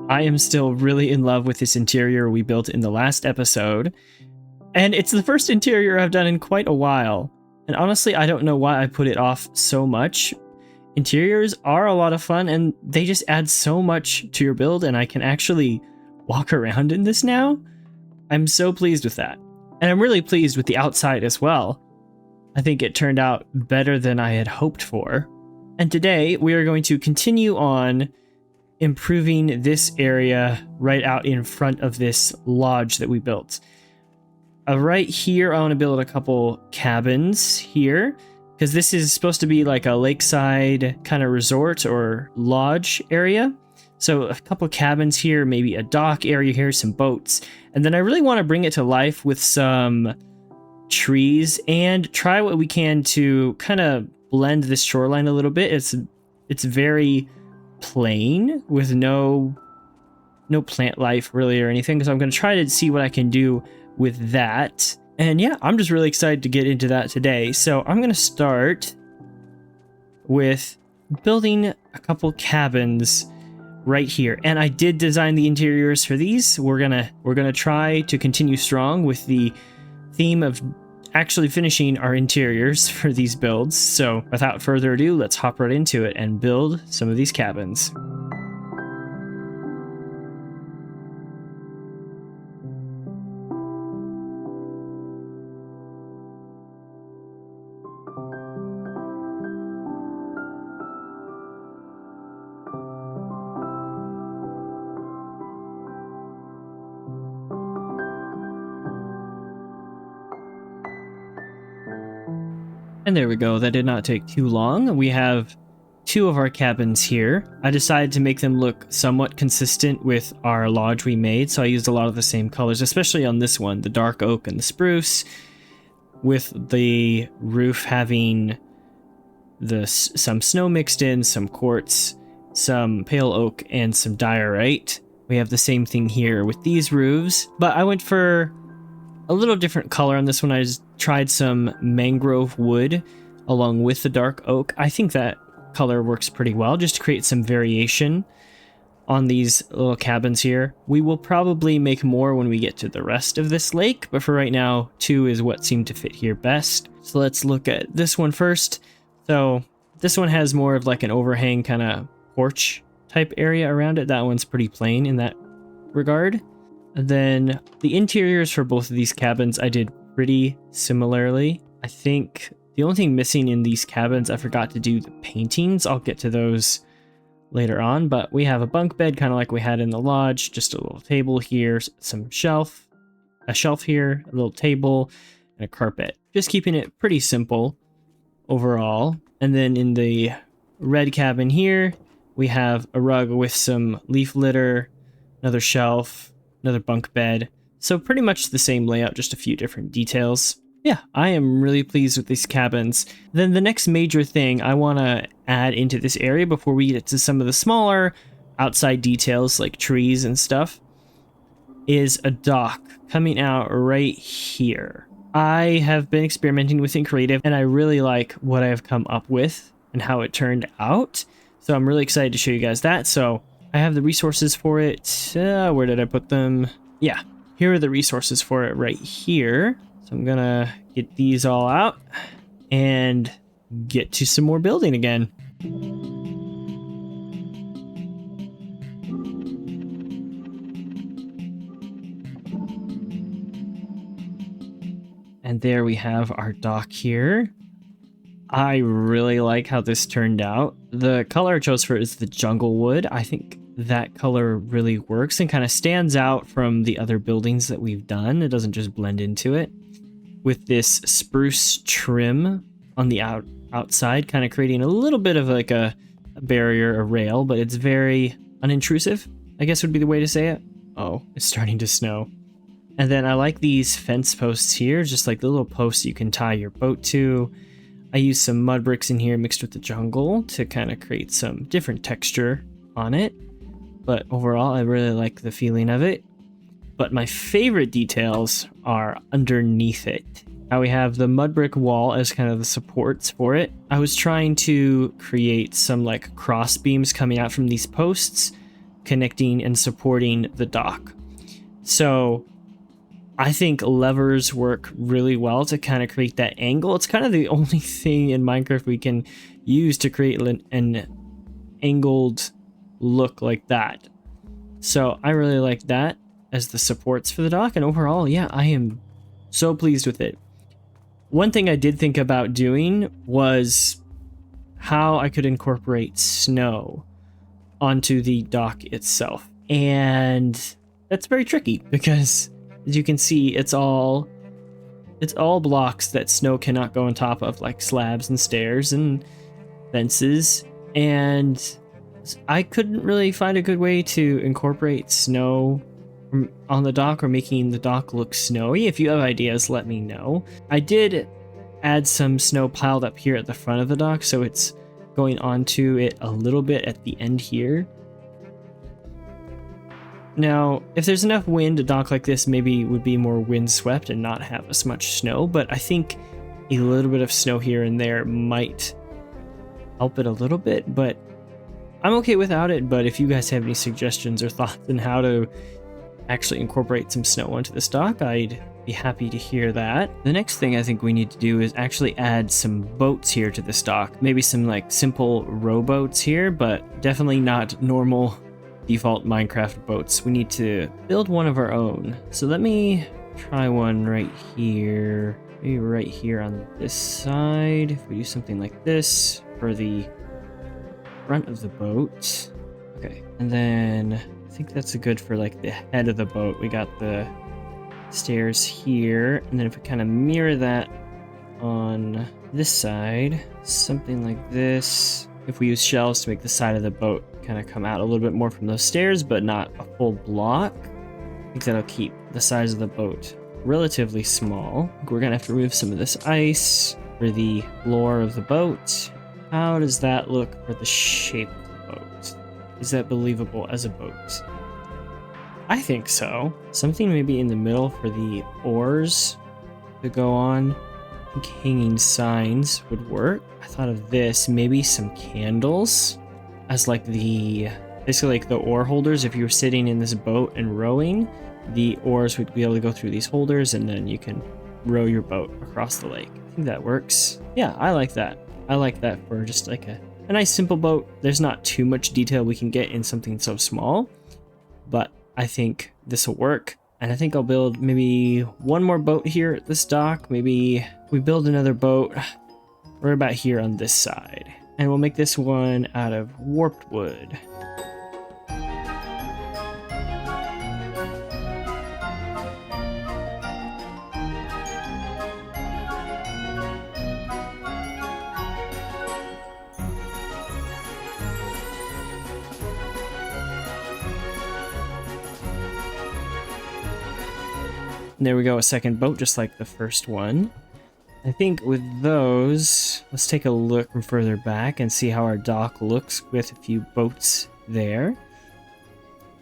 I am still really in love with this interior we built in the last episode, and it's the first interior I've done in quite a while. And honestly, I don't know why I put it off so much. Interiors are a lot of fun, and they just add so much to your build, and I can actually walk around in this now. I'm so pleased with that. And I'm really pleased with the outside as well. I think it turned out better than I had hoped for. And today we are going to continue on improving this area right out in front of this lodge that we built. Right here, I want to build a couple cabins here, because this is supposed to be like a lakeside kind of resort or lodge area. So a couple cabins here, maybe a dock area here, some boats. And then I really want to bring it to life with some trees and try what we can to kind of blend this shoreline a little bit. It's very plain with no plant life really or anything, so I'm going to try to see what I can do with that. And yeah, I'm just really excited to get into that today. So I'm going to start with building a couple cabins right here, and I did design the interiors for these. We're gonna try to continue strong with the theme of actually finishing our interiors for these builds. So without further ado, let's hop right into it and build some of these cabins. And there we go, that did not take too long. We have two of our cabins here. I decided to make them look somewhat consistent with our lodge we made, so I used a lot of the same colors, especially on this one, the dark oak and the spruce, with the roof having some snow mixed in, some quartz, some pale oak, and some diorite. We have the same thing here with these roofs, but I went for a little different color on this one. I just tried some mangrove wood along with the dark oak. I think that color works pretty well, just to create some variation on these little cabins here. We will probably make more when we get to the rest of this lake, but for right now, 2 is what seemed to fit here best. So let's look at this one first. So this one has more of like an overhang kind of porch type area around it. That one's pretty plain in that regard. And then the interiors for both of these cabins I did pretty similarly. I think the only thing missing in these cabins, I forgot to do the paintings. I'll get to those later on, but we have a bunk bed kind of like we had in the lodge, just a little table here, a shelf here, a little table, and a carpet. Just keeping it pretty simple overall. And then in the red cabin here, we have a rug with some leaf litter, another shelf, another bunk bed. So pretty much the same layout, just a few different details. Yeah, I am really pleased with these cabins. Then the next major thing I want to add into this area before we get to some of the smaller outside details like trees and stuff is a dock coming out right here. I have been experimenting with it in creative, and I really like what I've come up with and how it turned out. So I'm really excited to show you guys that. So I have the resources for it. Where did I put them? Yeah, here are the resources for it right here. So I'm gonna get these all out and get to some more building again. And there we have our dock here. I really like how this turned out. The color I chose for it is the jungle wood. I think that color really works and kind of stands out from the other buildings that we've done. It doesn't just blend into it. With this spruce trim on the outside, kind of creating a little bit of like a barrier, a rail, but it's very unintrusive, I guess would be the way to say it. Oh, it's starting to snow. And then I like these fence posts here, just like the little posts you can tie your boat to. I use some mud bricks in here mixed with the jungle to kind of create some different texture on it. But overall, I really like the feeling of it. But my favorite details are underneath it. How we have the mud brick wall as kind of the supports for it. I was trying to create some like cross beams coming out from these posts, connecting and supporting the dock. So I think levers work really well to kind of create that angle. It's kind of the only thing in Minecraft we can use to create an angled look like that. So I really like that as the supports for the dock, and overall, yeah, I am so pleased with it. One thing I did think about doing was how I could incorporate snow onto the dock itself. And that's very tricky because, as you can see, it's all blocks that snow cannot go on top of, like slabs and stairs and fences. And I couldn't really find a good way to incorporate snow on the dock or making the dock look snowy. If you have ideas, let me know. I did add some snow piled up here at the front of the dock, so it's going onto it a little bit at the end here. Now, if there's enough wind, a dock like this maybe would be more windswept and not have as much snow, but I think a little bit of snow here and there might help it a little bit, but I'm okay without it. But if you guys have any suggestions or thoughts on how to actually incorporate some snow onto this dock, I'd be happy to hear that. The next thing I think we need to do is actually add some boats here to this dock. Maybe some like simple rowboats here, but definitely not normal default Minecraft boats. We need to build one of our own. So let me try one right here. Maybe right here on this side. If we do something like this for the front of the boat. Okay, and then I think that's good for like the head of the boat. We got the stairs here, and then if we kind of mirror that on this side, something like this. If we use shelves to make the side of the boat kind of come out a little bit more from those stairs, but not a full block, I think that'll keep the size of the boat relatively small. We're gonna have to remove some of this ice for the floor of the boat. How does that look for the shape of the boat? Is that believable as a boat? I think so. Something maybe in the middle for the oars to go on. I think hanging signs would work. I thought of this, maybe some candles as like basically like the oar holders. If you were sitting in this boat and rowing, the oars would be able to go through these holders and then you can row your boat across the lake. I think that works. Yeah, I like that. I like that for just like a nice simple boat. There's not too much detail we can get in something so small, but I think this will work. And I think I'll build maybe one more boat here at this dock. Maybe we build another boat right about here on this side. And we'll make this one out of warped wood. And there we go, a second boat, just like the first one. I think with those, let's take a look from further back and see how our dock looks with a few boats there.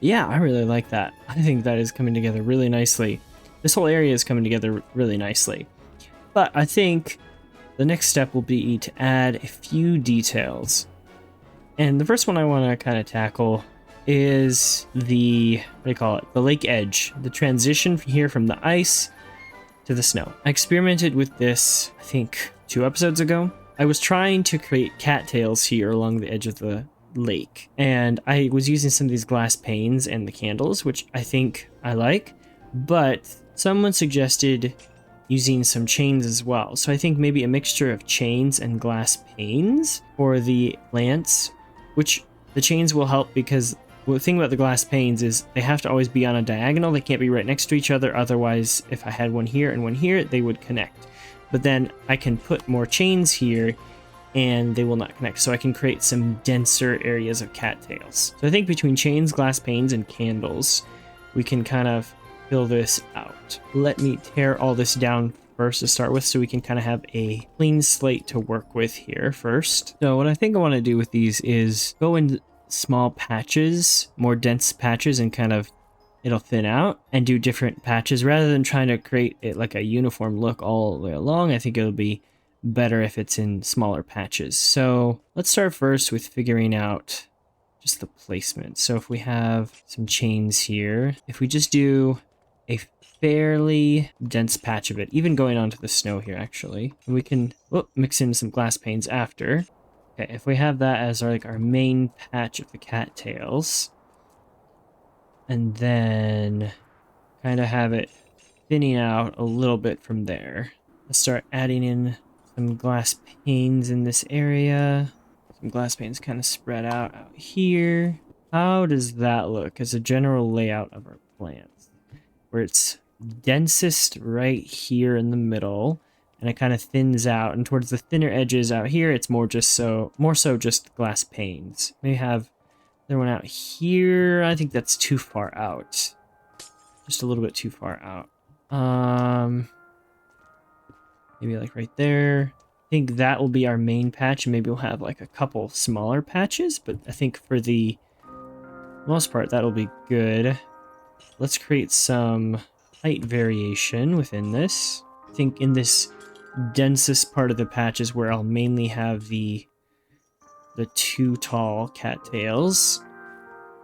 Yeah, I really like that. I think that is coming together really nicely. This whole area is coming together really nicely. But I think the next step will be to add a few details. And the first one I want to kind of tackle is the, the lake edge, the transition here from the ice to the snow. I experimented with this, I think 2 episodes ago. I was trying to create cattails here along the edge of the lake, and I was using some of these glass panes and the candles, which I think I like, but someone suggested using some chains as well. So I think maybe a mixture of chains and glass panes for the plants, which the chains will help because the thing about the glass panes is they have to always be on a diagonal. They can't be right next to each other. Otherwise, if I had one here and one here, they would connect. But then I can put more chains here and they will not connect. So I can create some denser areas of cattails. So I think between chains, glass panes, and candles, we can kind of fill this out. Let me tear all this down first to start with so we can kind of have a clean slate to work with here first. So what I think I want to do with these is go in small patches, more dense patches, and kind of it'll thin out and do different patches rather than trying to create it like a uniform look all the way along. I think it'll be better if it's in smaller patches. So let's start first with figuring out just the placement. So if we have some chains here, if we just do a fairly dense patch of it, even going onto the snow here actually, and we can mix in some glass panes after. Okay, if we have that as our main patch of the cattails, and then kind of have it thinning out a little bit from there. Let's start adding in some glass panes in this area. Some glass panes kind of spread out here. How does that look as a general layout of our plants? Where it's densest right here in the middle, and it kind of thins out, and towards the thinner edges out here, it's more so just glass panes. Maybe have the one out here. I think that's too far out. Just a little bit too far out. Maybe like right there. I think that will be our main patch, and maybe we'll have like a couple smaller patches, but I think for the most part, that'll be good. Let's create some height variation within this. I think in this densest part of the patch is where I'll mainly have the two tall cattails.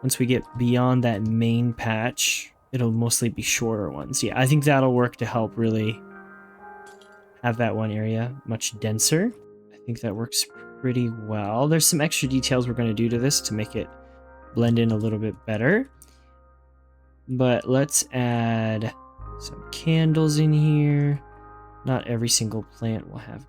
Once we get beyond that main patch, it'll mostly be shorter ones. Yeah, I think that'll work to help really have that one area much denser. I think that works pretty well. There's some extra details we're going to do to this to make it blend in a little bit better. But let's add some candles in here. Not every single plant will have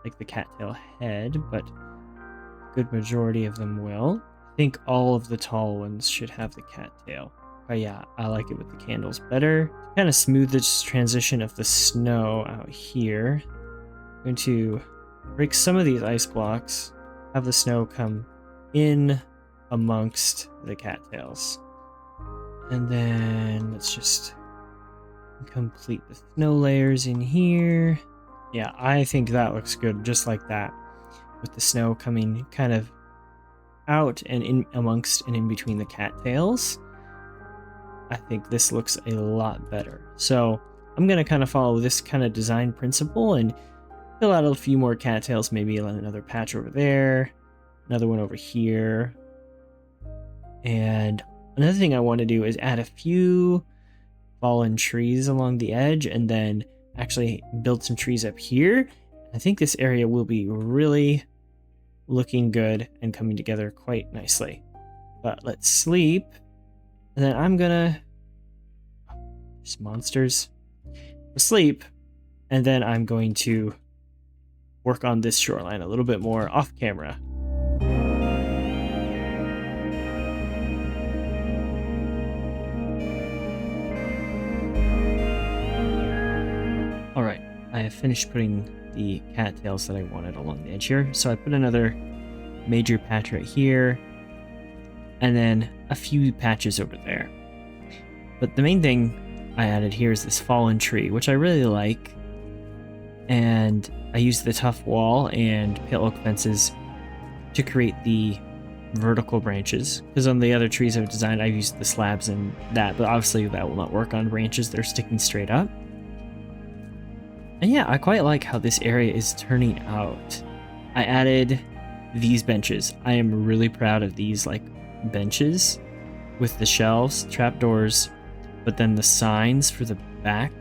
like the cattail head, but a good majority of them will. I think all of the tall ones should have the cattail. But yeah, I like it with the candles better. Kind of smooth this transition of the snow out here. I'm going to break some of these ice blocks, have the snow come in amongst the cattails. And then let's just complete the snow layers in here. Yeah, I think that looks good just like that, with the snow coming kind of out and in amongst and in between the cattails. I think this looks a lot better. So I'm going to kind of follow this kind of design principle and fill out a few more cattails, maybe another patch over there, another one over here. And another thing I want to do is add a few fallen trees along the edge and then actually build some trees up here. I think this area will be really looking good and coming together quite nicely. But let's sleep. And then I'm gonna... There's monsters. Sleep. And then I'm going to work on this shoreline a little bit more off camera. Alright, I have finished putting the cattails that I wanted along the edge here. So I put another major patch right here, and then a few patches over there. But the main thing I added here is this fallen tree, which I really like. And I used the tough wall and pale oak fences to create the vertical branches, because on the other trees I've designed, I've used the slabs and that, but obviously that will not work on branches that are sticking straight up. And yeah, I quite like how this area is turning out. I added these benches. I am really proud of these benches with the shelves, trapdoors, but then the signs for the back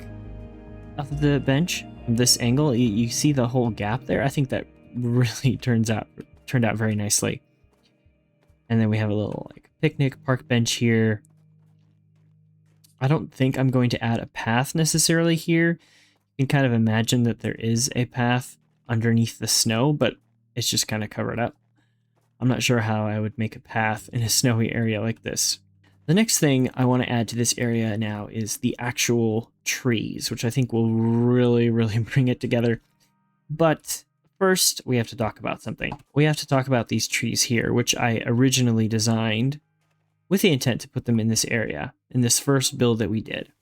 of the bench. From this angle, you see the whole gap there. I think that really turned out very nicely. And then we have a little picnic park bench here. I don't think I'm going to add a path necessarily here. You can kind of imagine that there is a path underneath the snow, but it's just kind of covered up. I'm not sure how I would make a path in a snowy area like this. The next thing I want to add to this area now is the actual trees, which I think will really, really bring it together. But first, we have to talk about something. We have to talk about these trees here, which I originally designed with the intent to put them in this area, in this first build that we did.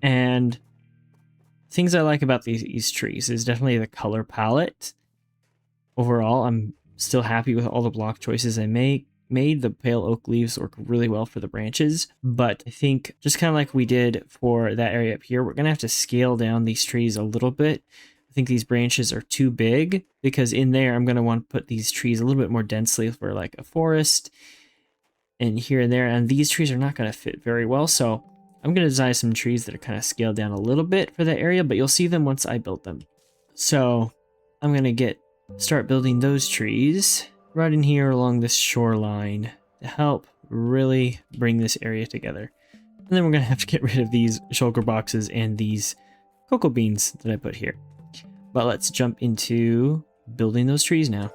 And things I like about these trees is definitely the color palette. Overall, I'm still happy with all the block choices I made. The pale oak leaves work really well for the branches, but I think just kind of like we did for that area up here, we're going to have to scale down these trees a little bit I think these branches are too big, because in there I'm going to want to put these trees a little bit more densely for like a forest and here and there. And these trees are not going to fit very well. So I'm going to design some trees that are kind of scaled down a little bit for that area, but you'll see them once I build them. So I'm going to start building those trees right in here along this shoreline to help really bring this area together. And then we're going to have to get rid of these shulker boxes and these cocoa beans that I put here. But let's jump into building those trees now.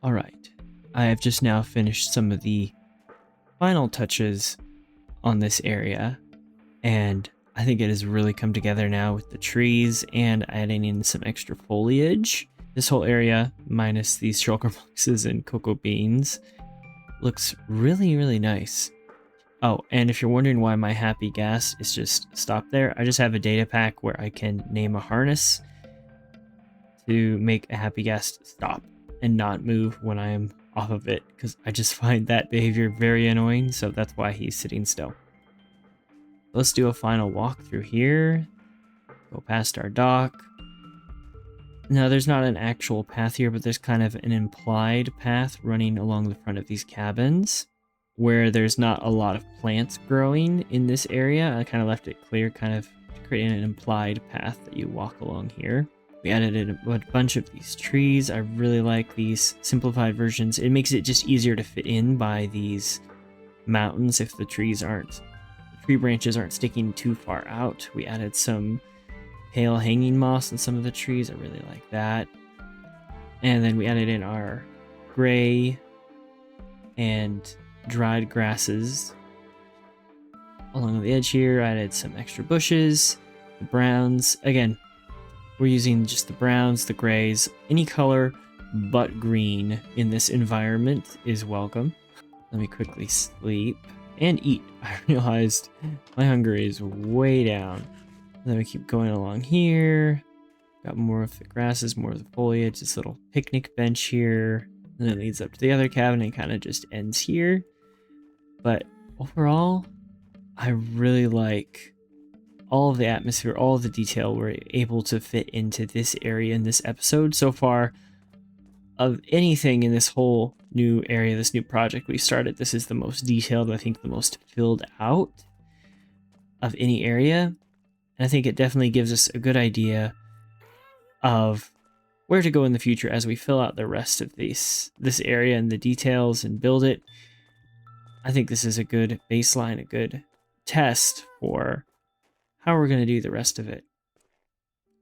All right, I have just now finished some of the final touches on this area, and I think it has really come together now with the trees and adding in some extra foliage. This whole area, minus these shulker boxes and cocoa beans, looks really, really nice. Oh, and if you're wondering why my happy gas is just stopped there, I just have a data pack where I can name a harness to make a happy gas stop and not move when I am off of it, because I just find that behavior very annoying, so that's why he's sitting still. Let's do a final walk through here. Go past our dock. Now, there's not an actual path here, but there's kind of an implied path running along the front of these cabins where there's not a lot of plants growing in this area. I kind of left it clear, kind of creating an implied path that you walk along here. We added in a bunch of these trees. I really like these simplified versions. It makes it just easier to fit in by these mountains if the tree branches aren't sticking too far out. We added some pale hanging moss in some of the trees. I really like that. And then we added in our gray and dried grasses along the edge here. I added some extra bushes, the browns. Again, we're using just the browns, the grays, any color but green in this environment is welcome. Let me quickly sleep and eat. I realized my hunger is way down. Then we keep going along here. Got more of the grasses, more of the foliage, this little picnic bench here. And then it leads up to the other cabin and kind of just ends here. But overall, I really like all of the atmosphere, all of the detail we're able to fit into this area in this episode. So far, of anything in this whole new area, this new project we started, this is the most detailed, I think the most filled out of any area. And I think it definitely gives us a good idea of where to go in the future as we fill out the rest of this area and the details and build it. I think this is a good baseline, a good test for how we're going to do the rest of it.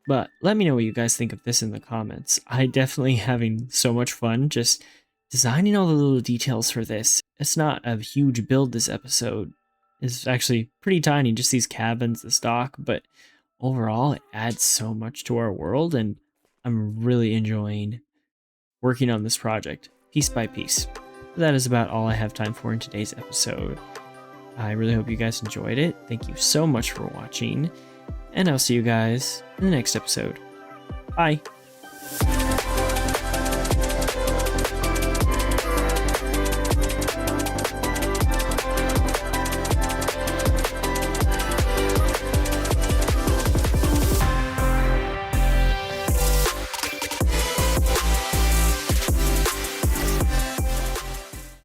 But let me know what you guys think of this in the comments. I definitely having so much fun just designing all the little details for this. It's not a huge build this episode. It's actually pretty tiny, just these cabins, the stock, but overall it adds so much to our world, and I'm really enjoying working on this project piece by piece. But that is about all I have time for in today's episode. I really hope you guys enjoyed it. Thank you so much for watching, and I'll see you guys in the next episode. Bye!